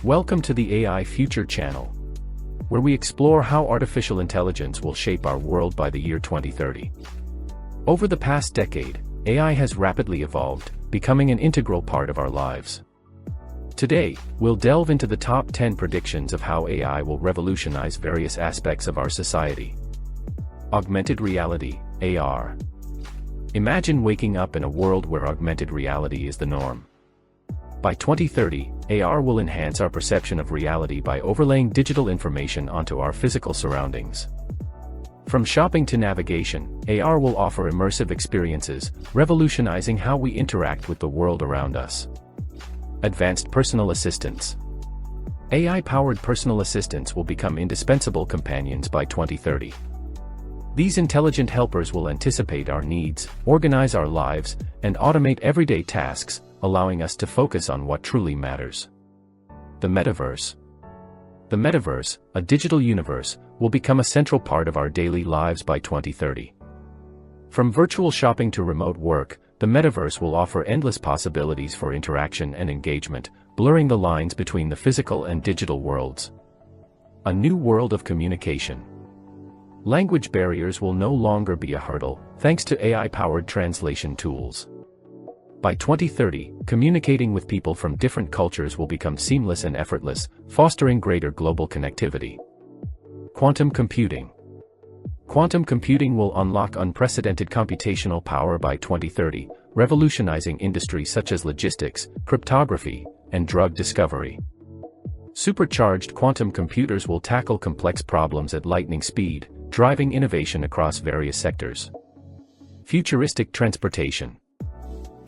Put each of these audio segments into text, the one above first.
Welcome to the AI Future channel, where we explore how artificial intelligence will shape our world by the year 2030. Over the past decade, AI has rapidly evolved, becoming an integral part of our lives. Today, we'll delve into the top 10 predictions of how AI will revolutionize various aspects of our society. Augmented reality, AR. Imagine waking up in a world where augmented reality is the norm. By 2030, AR will enhance our perception of reality by overlaying digital information onto our physical surroundings. From shopping to navigation, AR will offer immersive experiences, revolutionizing how we interact with the world around us. Advanced personal assistants. AI-powered personal assistants will become indispensable companions by 2030. These intelligent helpers will anticipate our needs, organize our lives, and automate everyday tasks, allowing us to focus on what truly matters. The metaverse. The metaverse, a digital universe, will become a central part of our daily lives by 2030. From virtual shopping to remote work, the metaverse will offer endless possibilities for interaction and engagement, blurring the lines between the physical and digital worlds. A new world of communication. Language barriers will no longer be a hurdle, thanks to AI-powered translation tools. By 2030, communicating with people from different cultures will become seamless and effortless, fostering greater global connectivity. Quantum computing. Quantum computing will unlock unprecedented computational power by 2030, revolutionizing industries such as logistics, cryptography, and drug discovery. Supercharged quantum computers will tackle complex problems at lightning speed, driving innovation across various sectors. Futuristic transportation.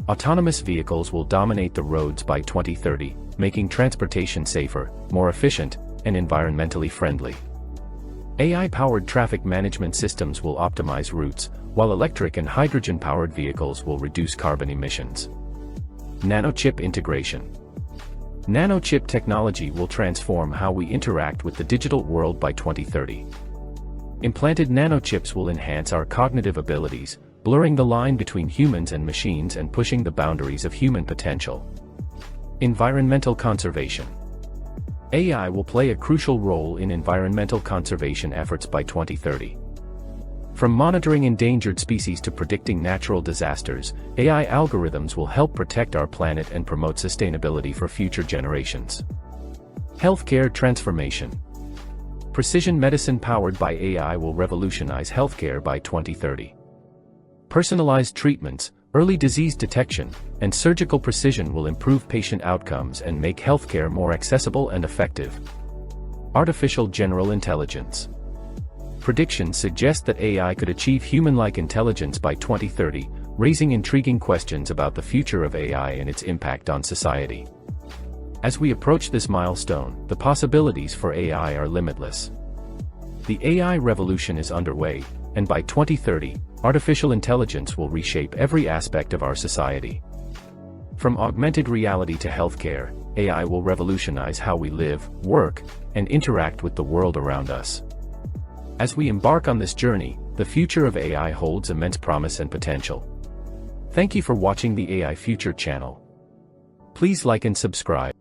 Autonomous vehicles will dominate the roads by 2030, making transportation safer, more efficient, and environmentally friendly. AI-powered traffic management systems will optimize routes, while electric and hydrogen-powered vehicles will reduce carbon emissions. Nanochip integration. Nanochip technology will transform how we interact with the digital world by 2030. Implanted nanochips will enhance our cognitive abilities, blurring the line between humans and machines and pushing the boundaries of human potential. Environmental conservation. AI will play a crucial role in environmental conservation efforts by 2030. From monitoring endangered species to predicting natural disasters, AI algorithms will help protect our planet and promote sustainability for future generations. Healthcare transformation. Precision medicine powered by AI will revolutionize healthcare by 2030. Personalized treatments, early disease detection, and surgical precision will improve patient outcomes and make healthcare more accessible and effective. Artificial general intelligence. Predictions suggest that AI could achieve human-like intelligence by 2030, raising intriguing questions about the future of AI and its impact on society. As we approach this milestone, the possibilities for AI are limitless. The AI revolution is underway, and by 2030, artificial intelligence will reshape every aspect of our society. From augmented reality to healthcare, AI will revolutionize how we live, work, and interact with the world around us. As we embark on this journey, the future of AI holds immense promise and potential. Thank you for watching the AI Future channel. Please like and subscribe.